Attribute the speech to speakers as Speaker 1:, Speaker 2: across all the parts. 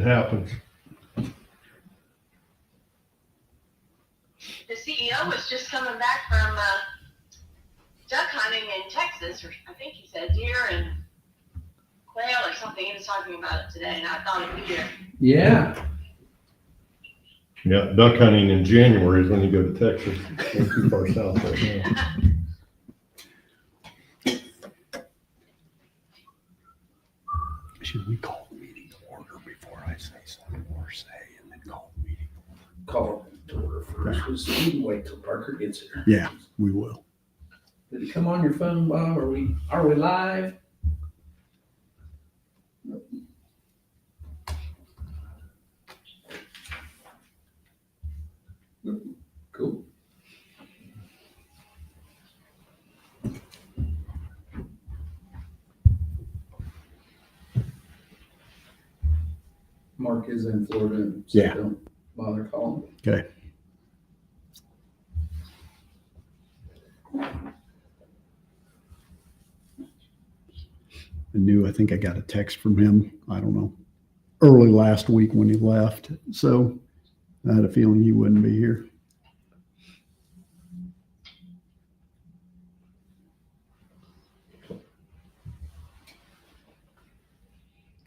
Speaker 1: happens.
Speaker 2: The CEO was just coming back from duck hunting in Texas, or I think he said deer and quail or something. He was talking about it today, and I thought of you.
Speaker 3: Yeah.
Speaker 1: Yeah, duck hunting in January is when you go to Texas. Not too far south right now.
Speaker 4: Should we call the meeting to order before I say something or say, and then call the meeting?
Speaker 3: Call it to order first. We can wait till Parker gets here.
Speaker 4: Yeah, we will.
Speaker 3: Did it come on your phone, Bob? Are we live? Cool. Mark is in Florida, so
Speaker 4: Yeah.
Speaker 3: don't bother calling.
Speaker 4: Okay. I think I got a text from him, I don't know, early last week when he left. So I had a feeling he wouldn't be here.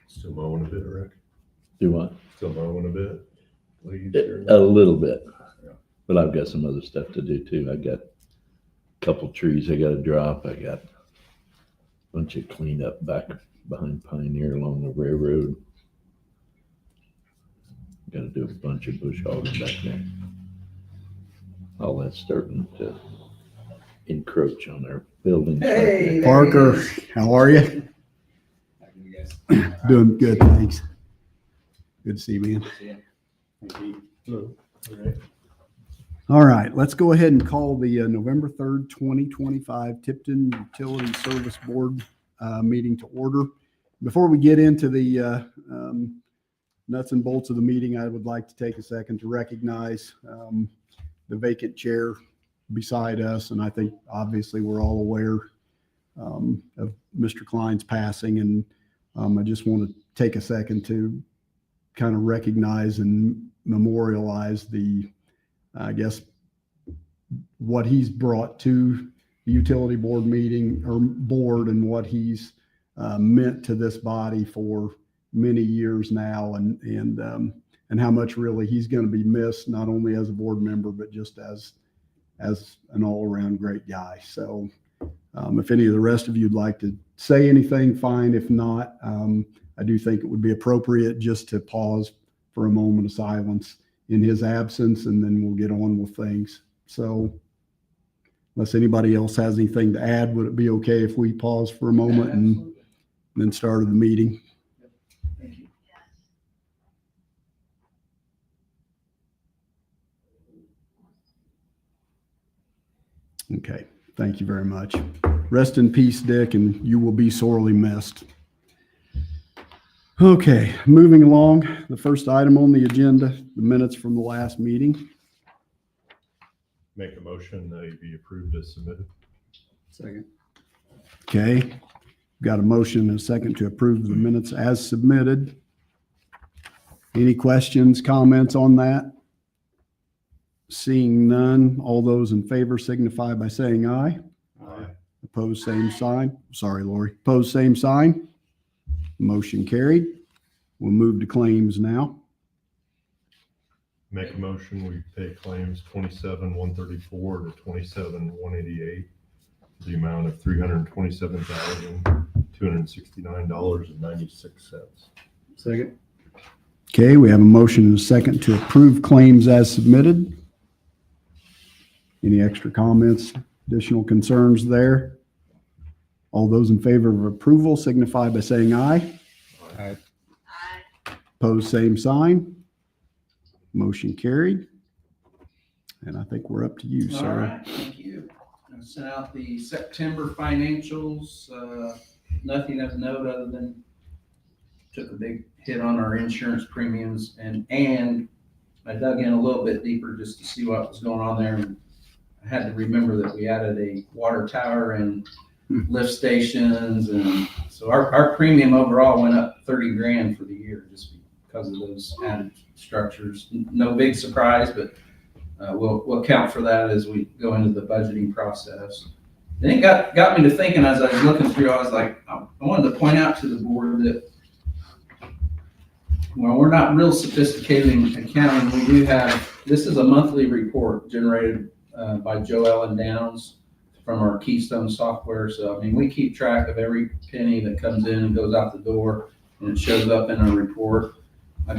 Speaker 1: Still mowing a bit, Rick?
Speaker 5: Do what?
Speaker 1: Still mowing a bit?
Speaker 5: A little bit, but I've got some other stuff to do too. I got a couple trees I got to drop. I got a bunch of cleanup back behind Pioneer along the railroad. Got to do a bunch of bush hogging back there. All that's starting to encroach on our buildings.
Speaker 3: Hey,
Speaker 4: Parker, how are you? Doing good, thanks. Good to see you, man.
Speaker 1: No. All right.
Speaker 4: All right, let's go ahead and call the November 3rd, 2025 Tipton Utility Service Board meeting to order. Before we get into the nuts and bolts of the meeting, I would like to take a second to recognize the vacant chair beside us. And I think obviously we're all aware of Mr. Klein's passing. And I just want to take a second to kind of recognize and memorialize I guess, what he's brought to the utility board meeting or board and what he's meant to this body for many years now, and how much really he's going to be missed, not only as a board member, but just as an all around great guy. So if any of the rest of you'd like to say anything, fine. If not, I do think it would be appropriate just to pause for a moment of silence in his absence, and then we'll get on with things. So unless anybody else has anything to add, would it be okay if we pause for a moment and then started the meeting?
Speaker 3: Thank you.
Speaker 4: Okay, thank you very much. Rest in peace, Dick, and you will be sorely missed. Okay, moving along, the first item on the agenda, the minutes from the last meeting.
Speaker 1: Make a motion they be approved as submitted.
Speaker 3: Second.
Speaker 4: Okay, got a motion and a second to approve the minutes as submitted. Any questions, comments on that? Seeing none, all those in favor signify by saying aye.
Speaker 1: Aye.
Speaker 4: Opposed, same sign. Sorry, Lori. Opposed, same sign. Motion carried. We'll move to claims now.
Speaker 1: Make a motion, we pay claims 27,134 to 27,188, the amount of $327,269.96.
Speaker 3: Second.
Speaker 4: Okay, we have a motion and a second to approve claims as submitted. Any extra comments, additional concerns there? All those in favor of approval signify by saying aye.
Speaker 3: Aye.
Speaker 4: Opposed, same sign. Motion carried. And I think we're up to you,
Speaker 3: All
Speaker 4: sir.
Speaker 3: right, thank you. I sent out the September financials. Nothing of note other than took a big hit on our insurance premiums, and I dug in a little bit deeper just to see what was going on there. And I had to remember that we added a water tower and lift stations, and so our premium overall went up $30,000 for the year just because of those added structures. No big surprise, but we'll account for that as we go into the budgeting process. Then it got me to thinking as I was looking through, I was like, I wanted to point out to the board that while we're not real sophisticated in accounting, we do have, this is a monthly report generated by Joe Ellen Downs from our Keystone software. So, I mean, we keep track of every penny that comes in and goes out the door, and it shows up in our report. I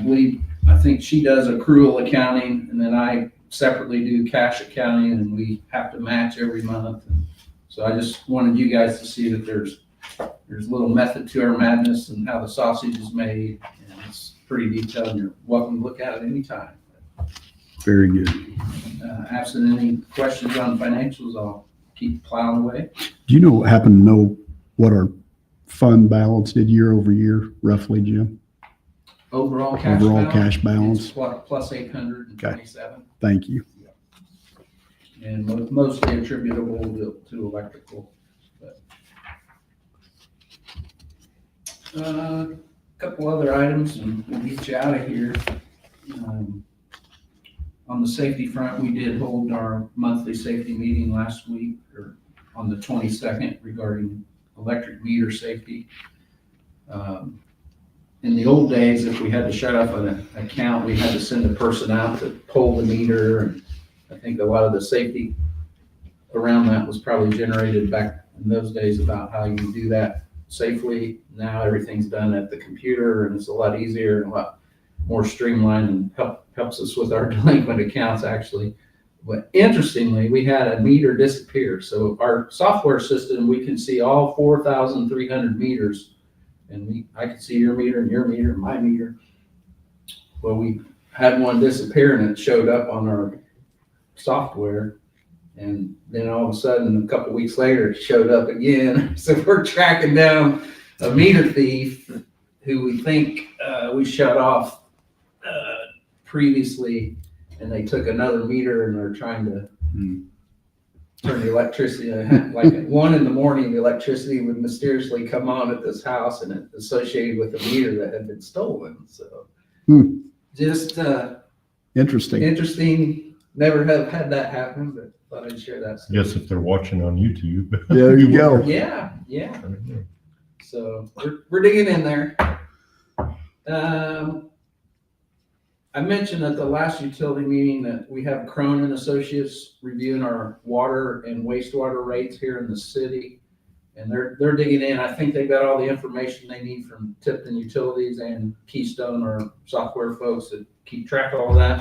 Speaker 3: think she does accrual accounting, and then I separately do cash accounting, and we have to match every month. And so I just wanted you guys to see that there's a little method to our madness and how the sausage is made, and it's pretty detailed, and you're welcome to look at it anytime.
Speaker 4: Very good.
Speaker 3: Absent any questions on financials, I'll keep plowing away.
Speaker 4: Do you happen to know what our fund balance did year over year, roughly, Jim?
Speaker 3: Overall cash
Speaker 4: Overall
Speaker 3: balance?
Speaker 4: cash balance?
Speaker 3: It's plus 827.
Speaker 4: Thank you.
Speaker 3: And mostly attributable to electrical. A couple other items and we'll get you out of here. On the safety front, we did hold our monthly safety meeting last week, or on the 22nd, regarding electric meter safety. In the old days, if we had to shut off an account, we had to send a person out to pull the meter. And I think a lot of the safety around that was probably generated back in those days about how you do that safely. Now everything's done at the computer, and it's a lot easier and a lot more streamlined, and helps us with our delinquent accounts actually. But interestingly, we had a meter disappear. So our software system, we can see all 4,300 meters, and I can see your meter and your meter and my meter. Well, we had one disappear, and it showed up on our software, and then all of a sudden, a couple weeks later, it showed up again. So we're tracking down a meter thief who we think we shut off previously, and they took another meter and they're trying to turn the electricity. Like at 1 a.m, the electricity would mysteriously come on at this house, and it associated with a meter that had been stolen. So just interesting. Never have had that happen, but thought I'd share that story.
Speaker 1: Yes, if they're watching on YouTube.
Speaker 4: There you go.
Speaker 3: Yeah. So we're digging in there. I mentioned at the last utility meeting that we have Cronin Associates reviewing our water and wastewater rates here in the city, and they're digging in. I think they've got all the information they need from Tipton Utilities and Keystone, our software folks that keep track of all that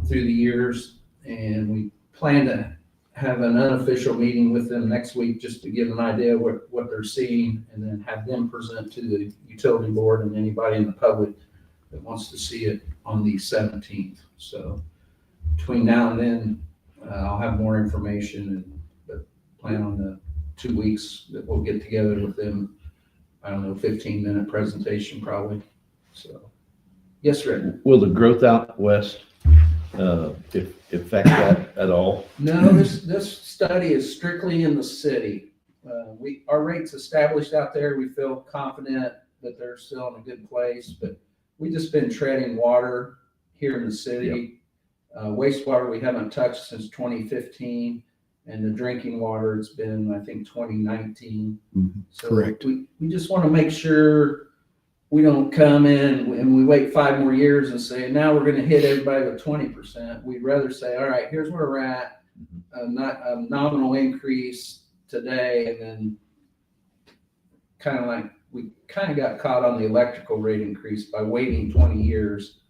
Speaker 3: through the years. And we plan to have an unofficial meeting with them next week just to give an idea what they're seeing, and then have them present to the utility board and anybody in the public that wants to see it on the 17th. So between now and then, I'll have more information, but plan on the 2 weeks that we'll get together with them. I don't know, 15-minute presentation probably. So, yes, Rick.
Speaker 5: Will the growth out west affect that at all?
Speaker 3: No, this study is strictly in the city. Our rates established out there, we feel confident that they're still in a good place, but we just been treading water here in the city. Wastewater we haven't touched since 2015, and the drinking water it's been, I think, 2019. So
Speaker 4: correct.
Speaker 3: We just want to make sure we don't come in and we wait 5 more years and say, now we're going to hit everybody with 20%. We'd rather say, all right, here's where we're at, not a nominal increase today, and then kind of like we kind of got caught on the electrical rate increase by waiting 20 years.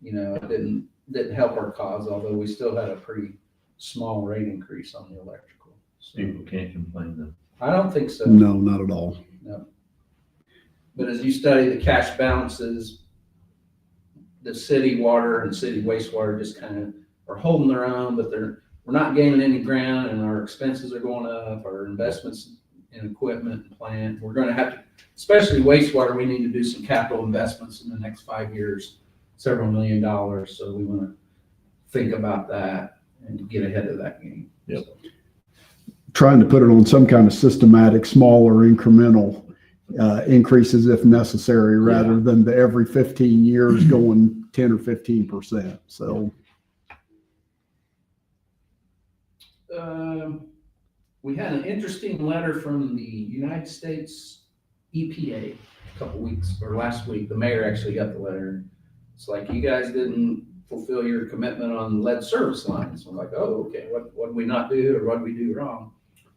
Speaker 3: It didn't help our cause, although we still had a pretty small rate increase on the electrical. So,
Speaker 5: People can't complain then.
Speaker 3: I don't think so.
Speaker 4: No, not at all.
Speaker 3: No. But as you study the cash balances, the city water and city wastewater just kind of are holding their own, but we're not gaining any ground, and our expenses are going up, our investments in equipment and plant. We're going to have to, especially wastewater, we need to do some capital investments in the next 5 years, several $1 million. So we want to think about that and get ahead of that game.
Speaker 5: Yep.
Speaker 4: Trying to put it on some kind of systematic, small or incremental increases if necessary, rather than the every 15 years going 10 or 15%. So,
Speaker 3: We had an interesting letter from the United States EPA a couple weeks, or last week. The mayor actually got the letter. It's like, you guys didn't fulfill your commitment on lead service lines. I'm like, oh, okay, what did we not do, or what did we do wrong?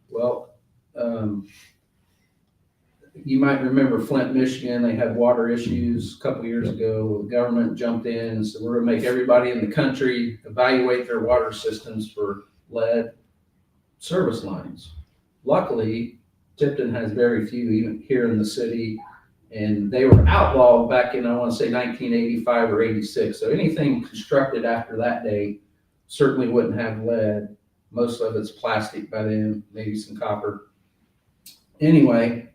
Speaker 3: Well, you might remember Flint, Michigan, they had water issues a couple years ago. The government jumped in and said, we're gonna make everybody in the country evaluate their water systems for lead service lines. Luckily, Tipton has very few, even here in the city, and they were outlawed back in, I want to say 1985 or 86. So anything constructed after that date certainly wouldn't have lead. Most of it's plastic by then, maybe some copper. Anyway,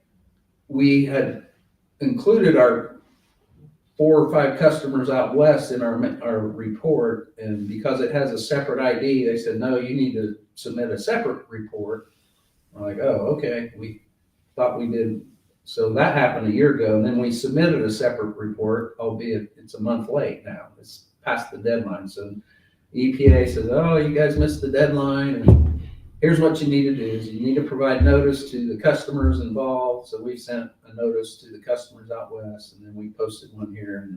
Speaker 3: we had included our 4 or 5 customers out west in our report, and because it has a separate ID, they said, no, you need to submit a separate report. I'm like, oh, okay, we thought we did. So that happened a year ago, and then we submitted a separate report, albeit it's a month late now. It's past the deadline. So EPA says, oh, you guys missed the deadline, and here's what you need to do is you need to provide notice to the customers involved. So we sent a notice to the customers out west, and then we posted one here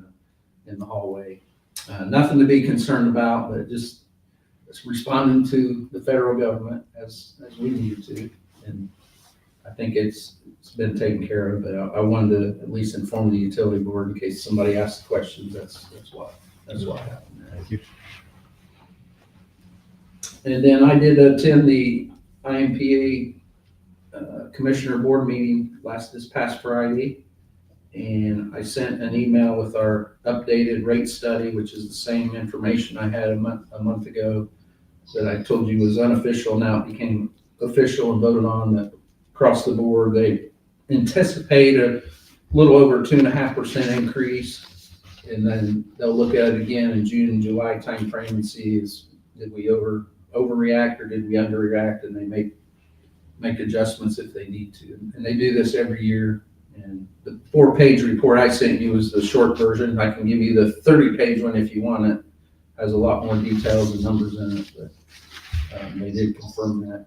Speaker 3: in the hallway. Nothing to be concerned about, but just responding to the federal government as we needed to. And I think it's been taken care of, but I wanted to at least inform the utility board in case somebody asked questions. That's what happened.
Speaker 1: Thank you.
Speaker 3: And then I did attend the IMPA Commissioner Board meeting this past Friday, and I sent an email with our updated rate study, which is the same information I had a month ago that I told you was unofficial. Now it became official and voted on that across the board. They anticipate a little over 2.5% increase, and then they'll look at it again in June and July timeframe and see did we overreact or did we underreact, and they make adjustments if they need to. And they do this every year. And the 4-page report I sent you is the short version. I can give you the 30-page one if you want it. Has a lot more details and numbers in it, but they did confirm that.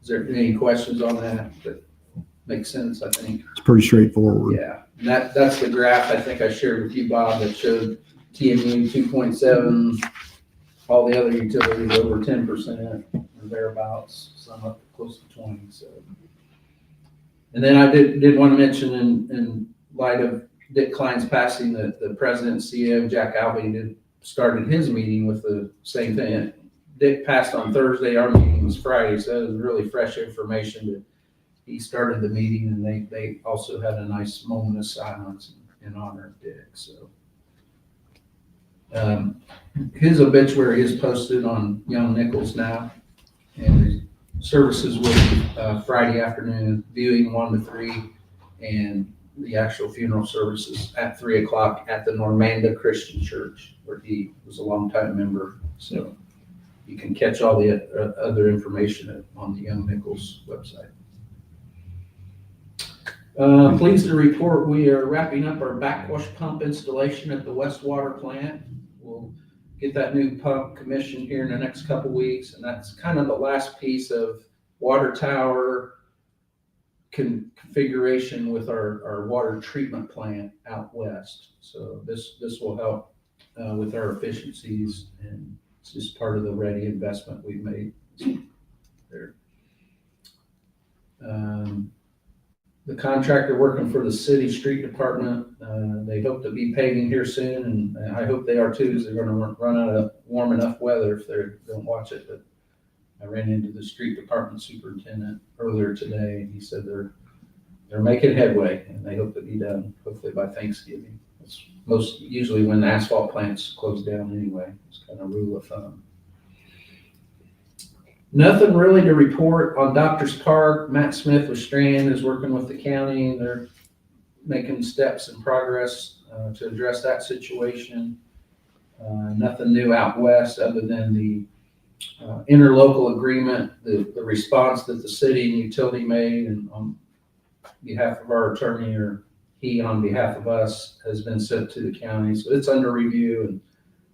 Speaker 3: Is there any questions on that? That makes sense, I think.
Speaker 4: it's pretty straightforward.
Speaker 3: Yeah, and that's the graph I think I shared with you, Bob, that showed TMU 2.7, all the other utilities over 10% or thereabouts, some up close to 20. So, and then I did want to mention in light of Dick Klein's passing, the president and CEO Jack Alvey started his meeting with the same thing. Dick passed on Thursday. Our meeting was Friday, so it was really fresh information that he started the meeting, and they also had a nice moment of silence in honor of Dick. So his obituary is posted on Young Nichols now, and the services will be Friday afternoon, viewing 1 to 3, and the actual funeral services at 3 o'clock at the Normanda Christian Church, where he was a longtime member. So you can catch all the other information on the Young Nichols website. Pleased to report we are wrapping up our backwash pump installation at the West Water Plant. We'll get that new pump commissioned here in the next couple weeks, and that's kind of the last piece of water tower configuration with our water treatment plant out west. So this will help with our efficiencies, and it's just part of the ready investment we've made there. The contractor working for the city street department, they hope to be paving here soon, and I hope they are too, because they're going to run out of warm enough weather if they don't watch it. But I ran into the street department superintendent earlier today, and he said they're making headway, and they hope to be done hopefully by Thanksgiving. It's usually when asphalt plants close down anyway. It's kind of rule of thumb. Nothing really to report on Doctors Park. Matt Smith with Strand is working with the county, and they're making steps and progress to address that situation. Nothing new out west other than the interlocal agreement, the response that the city and utility made, and behalf of our attorney, or he on behalf of us, has been sent to the county. So it's under review, and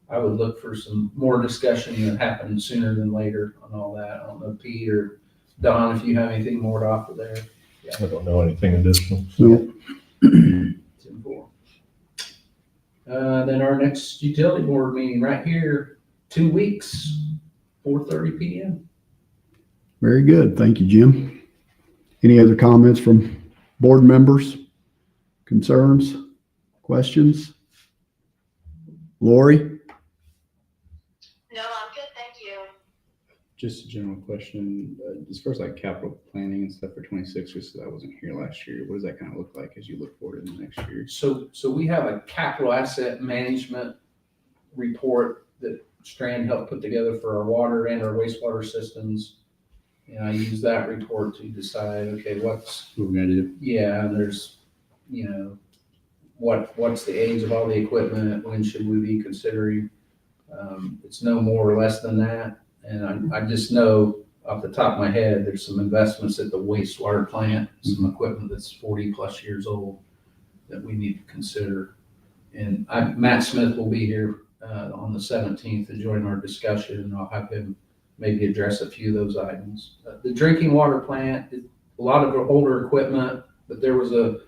Speaker 3: I would look for some more discussion to happen sooner than later on all that. I don't know, Pete or Don, if you have anything more to offer there.
Speaker 1: I don't know anything additional.
Speaker 4: No.
Speaker 3: 10-4. Then our next utility board meeting right here, 2 weeks, 4:30 PM.
Speaker 4: Very good. Thank you, Jim. Any other comments from board members? Concerns? Questions? Lori?
Speaker 2: No, I'm good, thank you.
Speaker 6: Just a general question, as far as like capital planning and stuff for 26, just 'cause I wasn't here last year, what does that kind of look like as you look forward in the next year?
Speaker 3: So we have a capital asset management report that Strand helped put together for our water and our wastewater systems. And I use that report to decide, okay, what's,
Speaker 6: What we're gonna do?
Speaker 3: yeah, and there's, you know, what's the age of all the equipment, when should we be considering? It's no more or less than that. And I just know off the top of my head, there's some investments at the wastewater plant, some equipment that's 40+ years old that we need to consider. And Matt Smith will be here on the 17th to join our discussion, and I'll have him maybe address a few of those items. The drinking water plant, a lot of older equipment, but there was a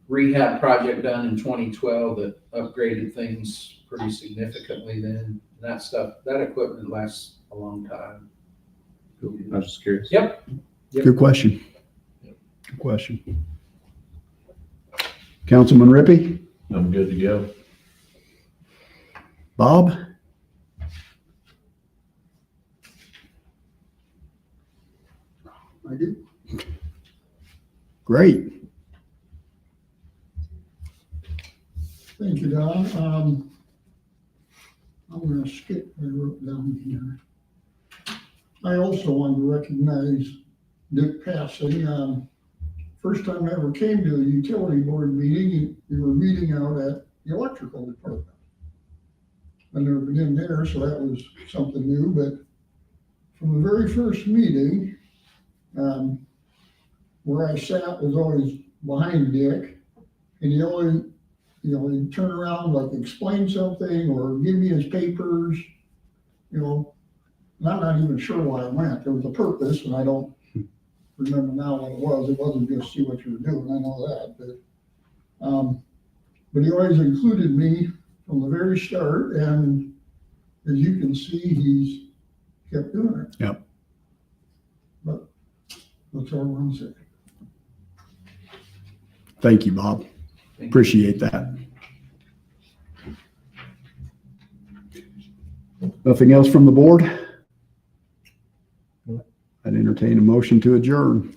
Speaker 3: rehab project done in 2012 that upgraded things pretty significantly then. That stuff, that equipment lasts a long time.
Speaker 6: Cool. I was just curious.
Speaker 3: Yep.
Speaker 4: Good question. Good question. Councilman Rippey?
Speaker 5: I'm good to go.
Speaker 4: Bob?
Speaker 7: I do.
Speaker 4: Great.
Speaker 7: Thank you, Don. I'm gonna skip what I wrote down here. I also want to recognize Dick Passing. First time I ever came to a utility board meeting, we were meeting out at the electrical department. I've never been in there, so that was something new, but from the very first meeting, where I sat was always behind Dick, and he always, he'd turn around, like explain something or give me his papers, and I'm not even sure why I went. There was a purpose, and I don't remember now what it was. It wasn't just see what you were doing, I know that, but he always included me from the very start, and as you can see, he's kept doing it.
Speaker 4: Yep.
Speaker 7: But that's all I want to say.
Speaker 4: Thank you, Bob. Appreciate that. Nothing else from the board? I'd entertain a motion to adjourn.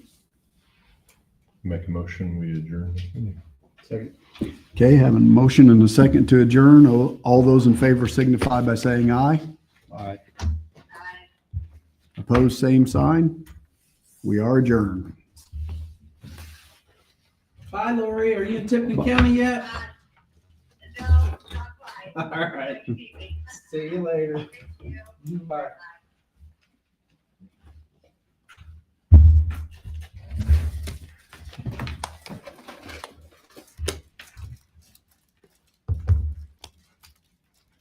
Speaker 1: Make a motion, we adjourn this meeting.
Speaker 6: Second.
Speaker 4: Okay, having a motion and a second to adjourn. All those in favor signify by saying aye.
Speaker 6: Aye.
Speaker 4: Opposed, same sign. We are adjourned.
Speaker 3: Bye, Lori. Are you in Tipton County yet?
Speaker 2: No, not quite.
Speaker 3: All right. See you later. Bye.